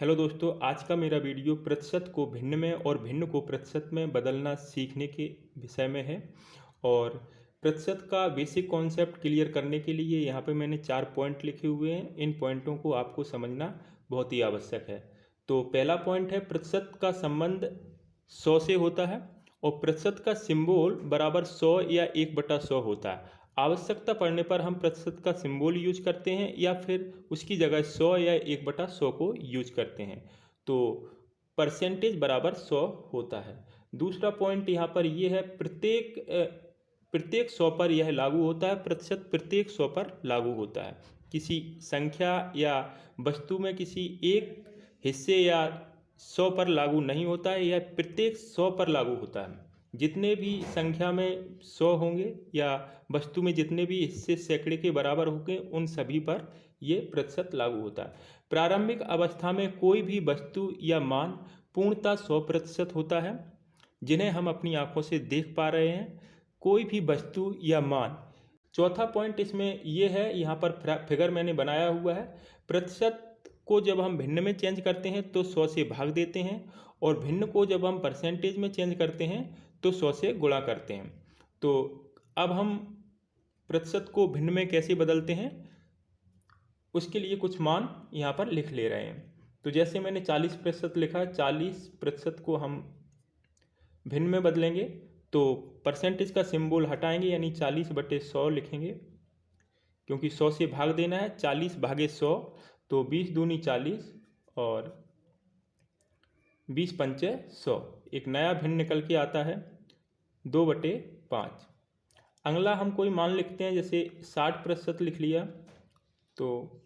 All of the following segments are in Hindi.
हेलो दोस्तों, आज का मेरा वीडियो प्रतिशत को भिन्न में और भिन्न को प्रतिशत में बदलना सीखने के विषय में है। और प्रतिशत का बेसिक कॉन्सेप्ट क्लियर करने के लिए यहाँ पे मैंने 4 पॉइंट लिखे हुए हैं। इन पॉइंटों को आपको समझना बहुत ही आवश्यक है। तो पहला पॉइंट है, प्रतिशत का संबंध 100 से होता है और प्रतिशत का सिंबल बराबर 100 या 1/100 होता है। आवश्यकता पड़ने पर हम प्रतिशत का सिंबल यूज करते हैं या फिर उसकी जगह 100 या 1/100 को यूज करते हैं। तो परसेंटेज बराबर 100 होता है। दूसरा पॉइंट यहाँ पर यह है, प्रत्येक 100 पर यह लागू होता है। प्रतिशत प्रत्येक 100 पर लागू होता है। किसी संख्या या वस्तु में किसी एक हिस्से या 100 पर लागू नहीं होता है, यह प्रत्येक 100 पर लागू होता है। जितने भी संख्या में 100 होंगे या वस्तु में जितने भी हिस्से सैकड़े के बराबर होंगे, उन सभी पर ये प्रतिशत लागू होता है। प्रारंभिक अवस्था में कोई भी वस्तु या मान पूर्णतः 100% होता है, जिन्हें हम अपनी आंखों से देख पा रहे हैं। कोई भी वस्तु या मान। चौथा पॉइंट इसमें यह है, यहाँ पर फिगर मैंने बनाया हुआ है। प्रतिशत को जब हम भिन्न में चेंज करते हैं तो 100 से भाग देते हैं, और भिन्न को जब हम परसेंटेज में चेंज करते हैं तो 100 से गुणा करते हैं। तो अब हम प्रतिशत को भिन्न में कैसे बदलते हैं, उसके लिए कुछ मान यहाँ पर लिख ले रहे हैं। तो जैसे मैंने 40% लिखा, 40% को हम भिन्न में बदलेंगे तो परसेंटेज का सिंबल हटाएंगे, यानी 40/100 लिखेंगे, क्योंकि 100 से भाग देना है। 40/100 तो 20 दूनी 40 और 20 पंचे 100। एक नया भिन्न निकल के आता है 2/5। अगला हम कोई मान लिखते हैं, जैसे 60% लिख लिया, तो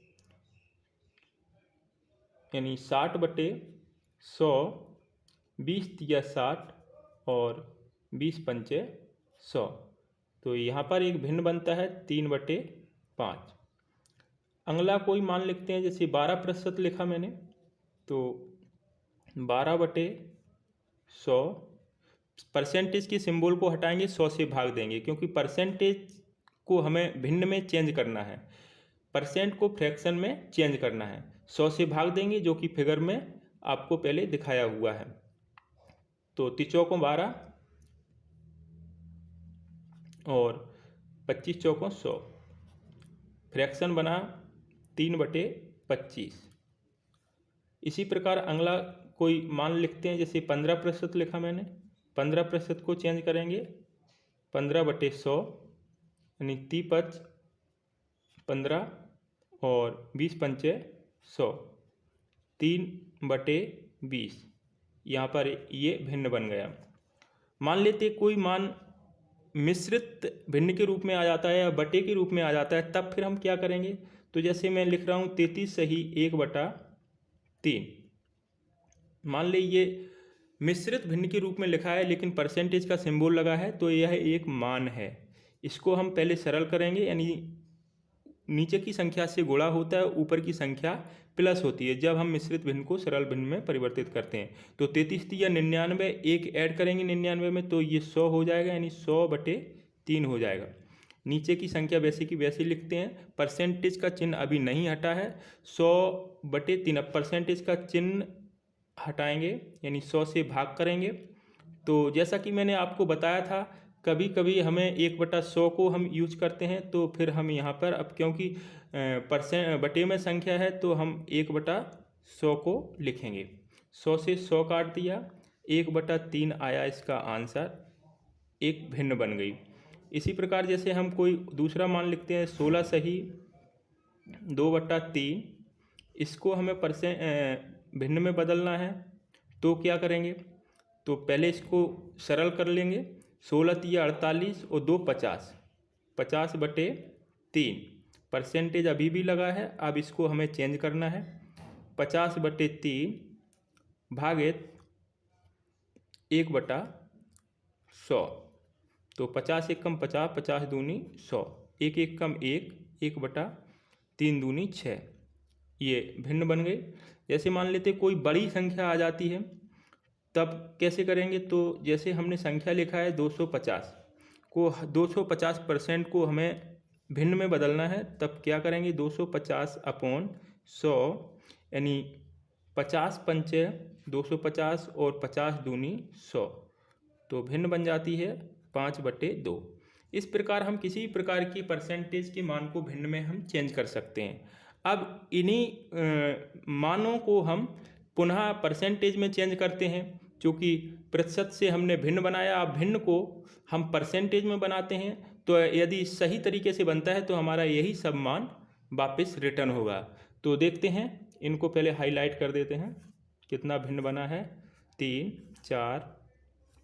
यानी 60/100, 20 तिया 60 और 20 पंचे 100। तो यहाँ पर एक भिन्न बनता है 3/5। अगला कोई मान लिखते हैं, जैसे 12% लिखा मैंने, तो 12/100। परसेंटेज के सिंबल को हटाएंगे, 100 से भाग देंगे, क्योंकि परसेंटेज को हमें भिन्न में चेंज करना है, परसेंट को फ्रैक्शन में चेंज करना है। 100 से भाग देंगे, जो कि फिगर में आपको पहले दिखाया हुआ है। तो 3 12 और 25 चौकों 100, फ्रैक्शन बना 3/25। इसी प्रकार अगला कोई मान लिखते हैं, जैसे 15% लिखा मैंने, 15% को चेंज करेंगे 15/100, यानी 30 15 और 20 पंचे 100, 3/20। यहाँ पर ये भिन्न बन गया। मान लेते कोई मान मिश्रित भिन्न के रूप में आ जाता है या बटे के रूप में आ जाता है, तब फिर हम क्या करेंगे। तो जैसे मैं लिख रहा हूँ 33 सही 1/3। मान ले ये मिश्रित भिन्न के रूप में लिखा है, लेकिन परसेंटेज का सिंबल लगा है, तो यह एक मान है। इसको हम पहले सरल करेंगे, यानी नीचे की संख्या से गुणा होता है, ऊपर की संख्या प्लस होती है जब हम मिश्रित भिन्न को सरल भिन्न में परिवर्तित करते हैं। तो 33 या 99, एक ऐड करेंगे 99 में, तो ये 100 हो जाएगा, यानी 100/3 हो जाएगा। नीचे की संख्या वैसे की वैसे लिखते हैं। परसेंटेज का चिन्ह अभी नहीं हटा है, 100/3। अब परसेंटेज का चिन्ह हटाएंगे, यानी 100 से भाग करेंगे। तो जैसा कि मैंने आपको बताया था, कभी कभी हमें 1/100 को हम यूज करते हैं, तो फिर हम यहाँ पर, अब क्योंकि बटे में संख्या है, तो हम 1/100 को लिखेंगे। 100 से 100 काट दिया, 1/3 आया इसका आंसर, एक भिन्न बन गई। इसी प्रकार जैसे हम कोई दूसरा मान लिखते हैं, 16 सही 2/3। इसको हमें भिन्न में बदलना है, तो क्या करेंगे। तो पहले इसको सरल कर लेंगे, 16 तिया 48 और 2 50, 50/3। परसेंटेज अभी भी लगा है, अब इसको हमें चेंज करना है। 50/3 भागित 1/100। तो 50 एक कम 50, 50 दूनी 100, 1 एक कम 1, 1/3 दूनी 6। ये भिन्न बन गए। जैसे मान लेते कोई बड़ी संख्या आ जाती है, तब कैसे करेंगे। तो जैसे हमने संख्या लिखा है 250 को, 250% को हमें भिन्न में बदलना है, तब क्या करेंगे। 250/100, यानी 50 पंचे 250 और 50 दूनी 100, तो भिन्न बन जाती है 5/2। इस प्रकार हम किसी भी प्रकार की परसेंटेज के मान को भिन्न में हम चेंज कर सकते हैं। अब इन्हीं मानों को हम पुनः परसेंटेज में चेंज करते हैं, क्योंकि प्रतिशत से हमने भिन्न बनाया, अब भिन्न को हम परसेंटेज में बनाते हैं। तो यदि सही तरीके से बनता है तो हमारा यही सब मान वापस रिटर्न होगा। तो देखते हैं, इनको पहले हाईलाइट कर देते हैं, कितना भिन्न बना है। 3, 4,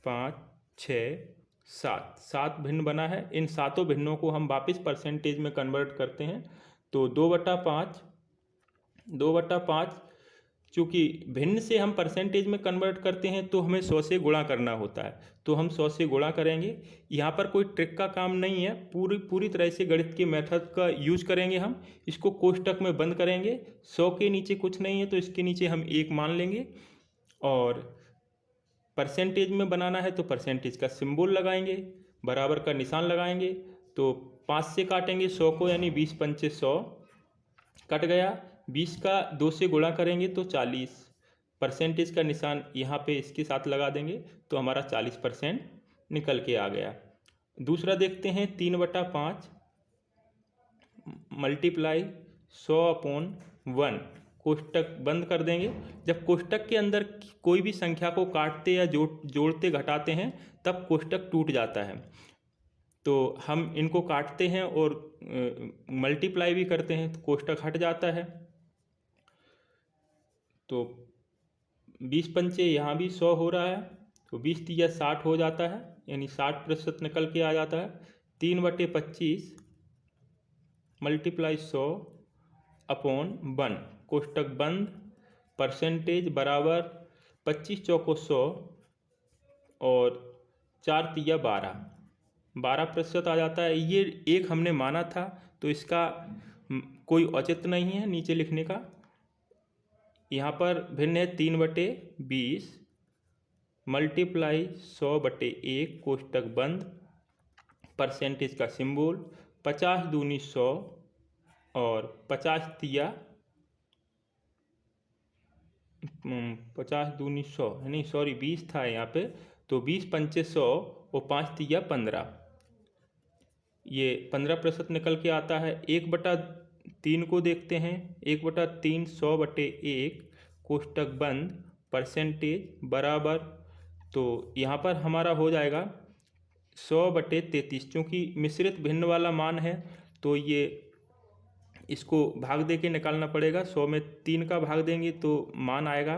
5, 6, 7 भिन्न बना है। इन सातों भिन्नों को हम वापस परसेंटेज में कन्वर्ट करते हैं। तो 2/5 चूँकि भिन्न से हम परसेंटेज में कन्वर्ट करते हैं तो हमें 100 से गुणा करना होता है, तो हम 100 से गुणा करेंगे। यहाँ पर कोई ट्रिक का काम नहीं है, पूरी तरह से गणित के मेथड का यूज करेंगे हम। इसको कोष्टक में बंद करेंगे, 100 के नीचे कुछ नहीं है तो इसके नीचे हम 1 मान लेंगे, और परसेंटेज में बनाना है तो परसेंटेज का सिंबल लगाएंगे, बराबर का निशान लगाएंगे। तो 5 से काटेंगे 100 को, यानी 20 पंचे 100 कट गया। 20 का 2 से गुणा करेंगे तो 40, परसेंटेज का निशान यहाँ पे इसके साथ लगा देंगे तो हमारा 40% निकल के आ गया। दूसरा देखते हैं, 3/5 मल्टीप्लाई 100/1, कोष्टक बंद कर देंगे। जब कोष्टक के अंदर कोई भी संख्या को काटते या जोड़ते घटाते हैं तब कोष्टक टूट जाता है, तो हम इनको काटते हैं और मल्टीप्लाई भी करते हैं तो कोष्टक हट जाता है। तो 20 पंचे यहाँ भी 100 हो रहा है, तो 20 तिया 60 हो जाता है, यानी 60% निकल के आ जाता है। 3/25 मल्टीप्लाई 100/1, कोष्टक बंद, परसेंटेज बराबर 25 चौको 100 और 4 तिया 12% आ जाता है। ये एक हमने माना था तो इसका कोई औचित्य नहीं है नीचे लिखने का। यहाँ पर भिन्न है 3/20 मल्टीप्लाई 100/1, कोष्टक बंद, परसेंटेज का सिंबल, 50 दूनी 100 और 50 तिया 50 दूनी 100, नहीं सॉरी 20 था यहाँ पे, तो 20 पंचे 100 और 5 तिया 15, ये 15% निकल के आता है। 1/3 को देखते हैं, 1/3 100/1, कोष्टक बंद, परसेंटेज बराबर, तो यहाँ पर हमारा हो जाएगा 100/33। क्योंकि मिश्रित भिन्न वाला मान है तो ये इसको भाग दे के निकालना पड़ेगा। 100 में 3 का भाग देंगे तो मान आएगा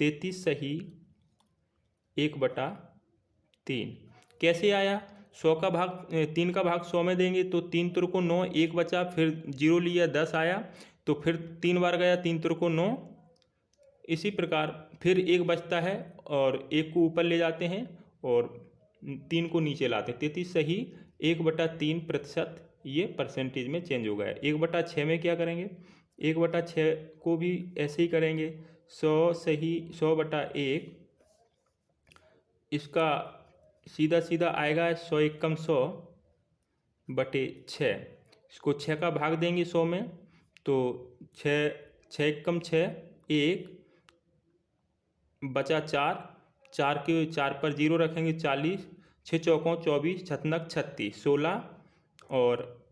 33 सही 1/3। कैसे आया? 3 का भाग 100 में देंगे तो 3 त्रिको 9, 1 बचा, फिर 0 लिया 10 आया, तो फिर 3 बार गया, 3 त्रिको 9। इसी प्रकार फिर 1 बचता है और 1 को ऊपर ले जाते हैं और 3 को नीचे लाते हैं। 33 सही 1/3% ये परसेंटेज में चेंज हो गया। 1/6 में क्या करेंगे? 1/6 को भी ऐसे ही करेंगे, 100 सही 100/1, इसका सीधा सीधा आएगा 100 एकम 100/6। इसको 6 का भाग देंगे 100 में तो 6 एकम 6, 1 बचा 4, 4 के 4 पर 0 रखेंगे 40, 6 चौकों 24, 6 नक 36, 16 और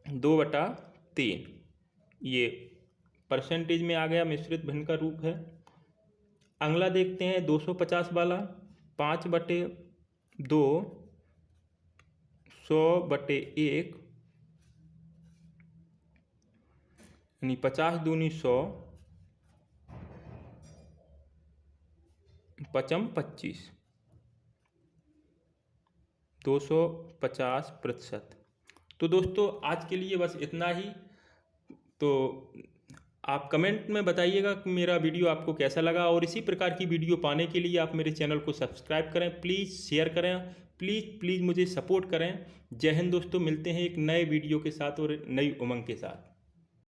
2/3, ये परसेंटेज में आ गया, मिश्रित भिन्न का रूप है। अगला देखते हैं 250 वाला, 5/2 100/1, यानी 50 दूनी 100 पचम 25, 250%। तो दोस्तों आज के लिए बस इतना ही। तो आप कमेंट में बताइएगा कि मेरा वीडियो आपको कैसा लगा, और इसी प्रकार की वीडियो पाने के लिए आप मेरे चैनल को सब्सक्राइब करें, प्लीज़ शेयर करें, प्लीज़ मुझे सपोर्ट करें। जय हिंद दोस्तों, मिलते हैं एक नए वीडियो के साथ और नई उमंग के साथ।